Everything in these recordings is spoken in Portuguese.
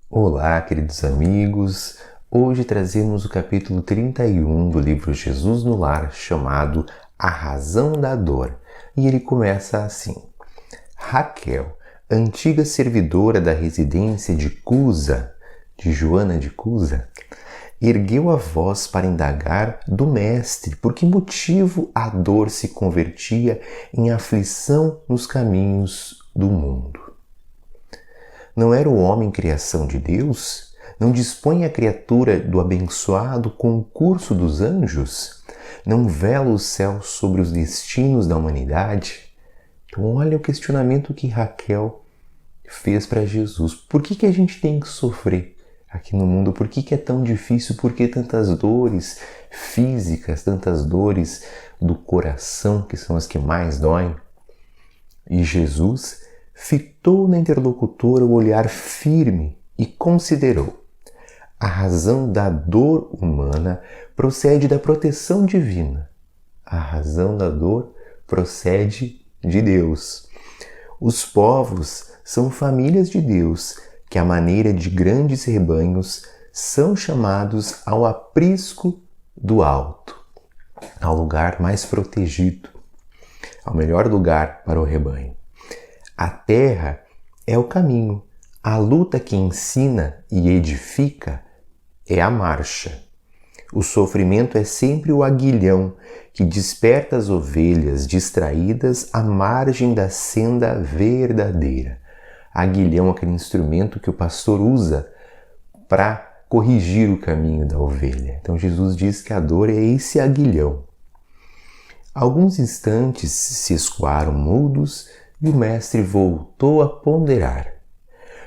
Olá, queridos amigos! Hoje trazemos o capítulo 31 do livro Jesus no Lar, chamado A Razão da Dor. E ele começa assim: Raquel, antiga servidora da residência de Cusa, de Joana de Cusa, ergueu a voz para indagar do mestre por que motivo a dor se convertia em aflição nos caminhos do mundo. Não era o homem criação de Deus? Não dispõe a criatura do abençoado concurso dos anjos? Não vela o céu sobre os destinos da humanidade? Então olha o questionamento que Raquel fez para Jesus. Por que a gente tem que sofrer aqui no mundo? Por que é tão difícil? Por que tantas dores físicas, tantas dores do coração, que são as que mais doem? E Jesus fitou na interlocutora o olhar firme e considerou: a razão da dor humana procede da proteção divina. A razão da dor procede de Deus. Os povos são famílias de Deus que, à maneira de grandes rebanhos, são chamados ao aprisco do alto, ao lugar mais protegido, ao melhor lugar para o rebanho. A terra é o caminho, a luta que ensina e edifica é a marcha. O sofrimento é sempre o aguilhão que desperta as ovelhas distraídas à margem da senda verdadeira. Aguilhão é aquele instrumento que o pastor usa para corrigir o caminho da ovelha. Então Jesus diz que a dor é esse aguilhão. Alguns instantes se escoaram mudos e o mestre voltou a ponderar.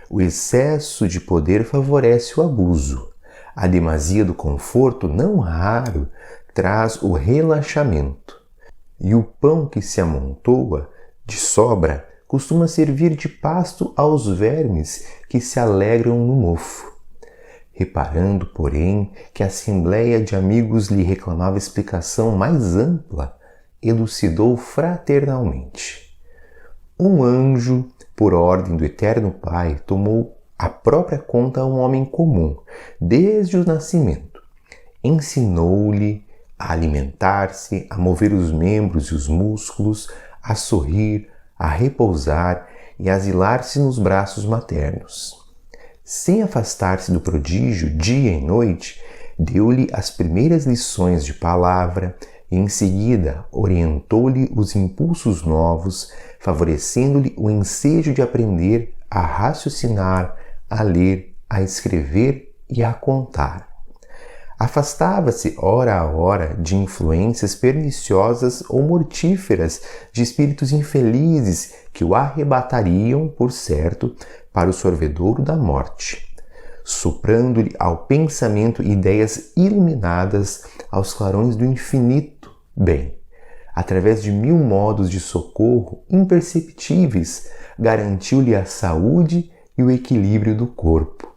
O excesso de poder favorece o abuso. A demasia do conforto, não raro, traz o relaxamento. E o pão que se amontoa de sobra costuma servir de pasto aos vermes que se alegram no mofo. Reparando, porém, que a assembleia de amigos lhe reclamava explicação mais ampla, elucidou fraternalmente. Um anjo, por ordem do Eterno Pai, tomou a própria conta a um homem comum, desde o nascimento. Ensinou-lhe a alimentar-se, a mover os membros e os músculos, a sorrir, a repousar e a asilar-se nos braços maternos. Sem afastar-se do prodígio dia e noite, deu-lhe as primeiras lições de palavra e em seguida orientou-lhe os impulsos novos, favorecendo-lhe o ensejo de aprender a raciocinar, a ler, a escrever e a contar. Afastava-se, hora a hora, de influências perniciosas ou mortíferas, de espíritos infelizes que o arrebatariam, por certo, para o sorvedouro da morte, soprando-lhe ao pensamento ideias iluminadas aos clarões do infinito bem. Através de 1000 modos de socorro imperceptíveis, garantiu-lhe a saúde e o equilíbrio do corpo.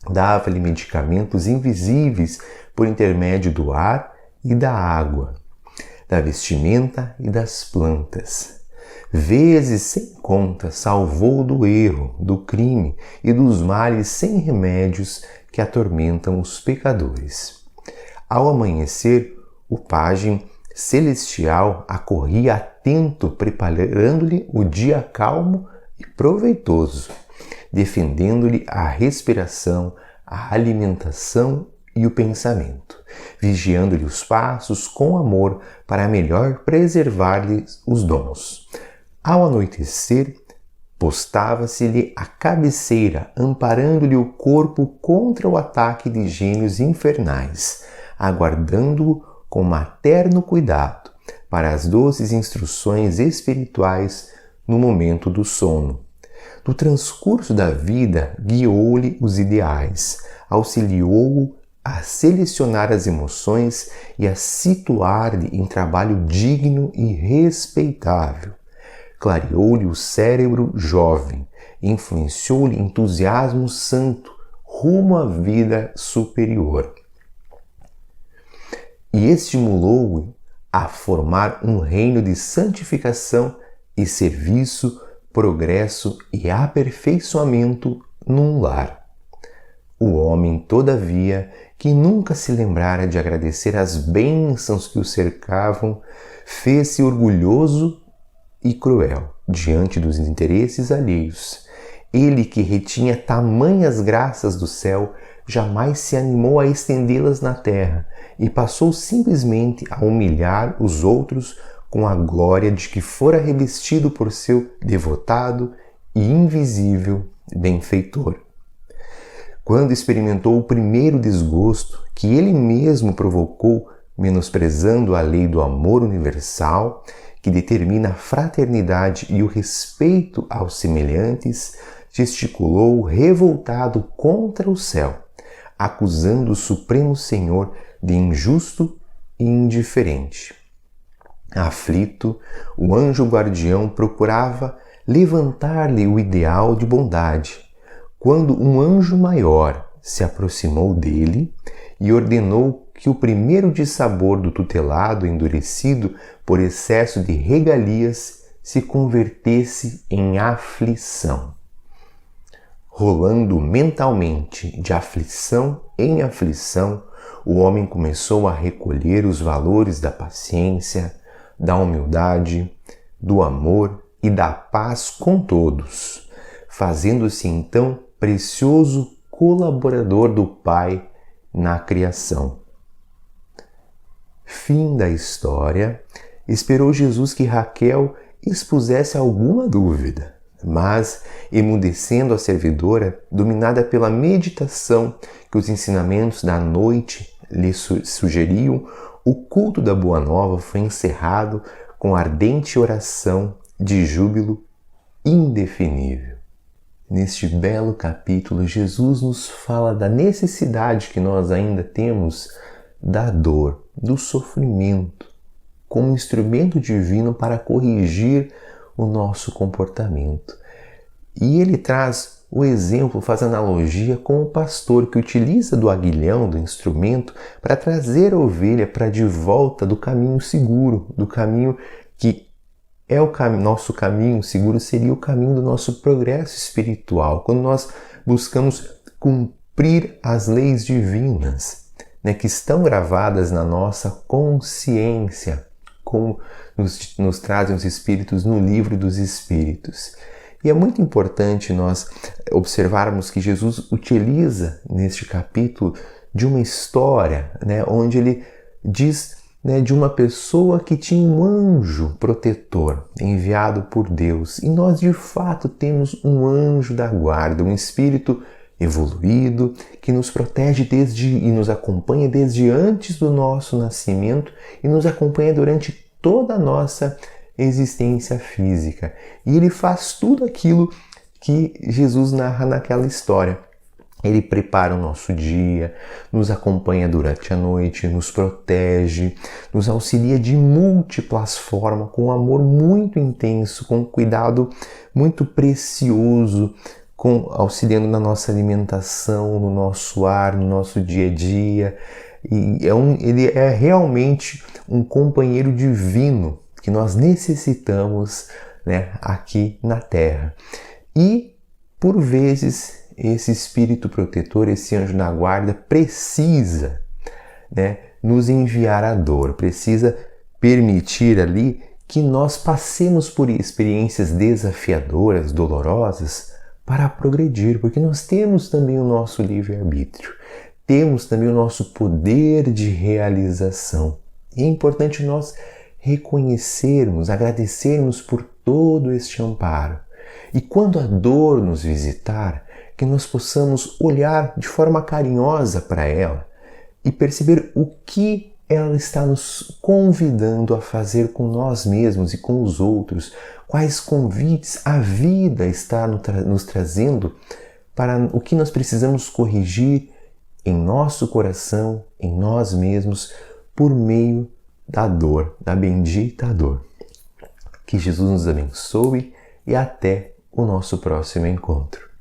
Dava-lhe medicamentos invisíveis por intermédio do ar e da água, da vestimenta e das plantas. Vezes sem conta salvou do erro, do crime e dos males sem remédios que atormentam os pecadores. Ao amanhecer, o pajem celestial acorria atento, preparando-lhe o dia calmo e proveitoso, defendendo-lhe a respiração, a alimentação e o pensamento, vigiando-lhe os passos com amor para melhor preservar-lhe os dons. Ao anoitecer, postava-se-lhe à cabeceira, amparando-lhe o corpo contra o ataque de gênios infernais, aguardando-o com materno cuidado para as doces instruções espirituais no momento do sono. No transcurso da vida, guiou-lhe os ideais, auxiliou-o a selecionar as emoções e a situar-lhe em trabalho digno e respeitável. Clareou-lhe o cérebro jovem, influenciou-lhe entusiasmo santo rumo à vida superior. E estimulou-o a formar um reino de santificação e serviço, progresso e aperfeiçoamento num lar. O homem, todavia, que nunca se lembrara de agradecer as bênçãos que o cercavam, fez-se orgulhoso e cruel diante dos interesses alheios. Ele que retinha tamanhas graças do céu, jamais se animou a estendê-las na terra e passou simplesmente a humilhar os outros com a glória de que fora revestido por seu devotado e invisível benfeitor. Quando experimentou o primeiro desgosto que ele mesmo provocou, menosprezando a lei do amor universal, que determina a fraternidade e o respeito aos semelhantes, gesticulou revoltado contra o céu, acusando o Supremo Senhor de injusto e indiferente. Aflito, o anjo guardião procurava levantar-lhe o ideal de bondade, quando um anjo maior se aproximou dele e ordenou que o primeiro dissabor do tutelado endurecido por excesso de regalias se convertesse em aflição. Rolando mentalmente de aflição em aflição, o homem começou a recolher os valores da paciência, da humildade, do amor e da paz com todos, fazendo-se então precioso colaborador do Pai na criação. Fim da história. Esperou Jesus que Raquel expusesse alguma dúvida, mas, emudecendo a servidora, dominada pela meditação que os ensinamentos da noite lhe sugeriam, o culto da Boa Nova foi encerrado com ardente oração de júbilo indefinível. Neste belo capítulo, Jesus nos fala da necessidade que nós ainda temos da dor, do sofrimento, como instrumento divino para corrigir o nosso comportamento. E ele traz o exemplo, faz analogia com o pastor que utiliza do aguilhão, do instrumento, para trazer a ovelha para de volta do caminho seguro, do caminho que é o nosso caminho seguro, seria o caminho do nosso progresso espiritual, quando nós buscamos cumprir as leis divinas, que estão gravadas na nossa consciência, como nos trazem os Espíritos no Livro dos Espíritos. E é muito importante nós observarmos que Jesus utiliza neste capítulo de uma história, onde ele diz de uma pessoa que tinha um anjo protetor enviado por Deus. E nós de fato temos um anjo da guarda, um espírito evoluído que nos protege e nos acompanha desde antes do nosso nascimento e nos acompanha durante toda a nossa existência física. E ele faz tudo aquilo que Jesus narra naquela história. Ele prepara o nosso dia, nos acompanha durante a noite, nos protege, nos auxilia de múltiplas formas, com um amor muito intenso, com um cuidado muito precioso, auxiliando na nossa alimentação, no nosso ar, no nosso dia a dia. E ele é realmente um companheiro divino que nós necessitamos, aqui na Terra. E, por vezes, esse espírito protetor, esse anjo da guarda, precisa nos enviar a dor, precisa permitir ali que nós passemos por experiências desafiadoras, dolorosas, para progredir, porque nós temos também o nosso livre-arbítrio, temos também o nosso poder de realização. E é importante nós reconhecermos, agradecermos por todo este amparo. E quando a dor nos visitar, que nós possamos olhar de forma carinhosa para ela e perceber o que ela está nos convidando a fazer com nós mesmos e com os outros, quais convites a vida está nos trazendo para o que nós precisamos corrigir em nosso coração, em nós mesmos, por meio da dor, da bendita dor. Que Jesus nos abençoe e até o nosso próximo encontro.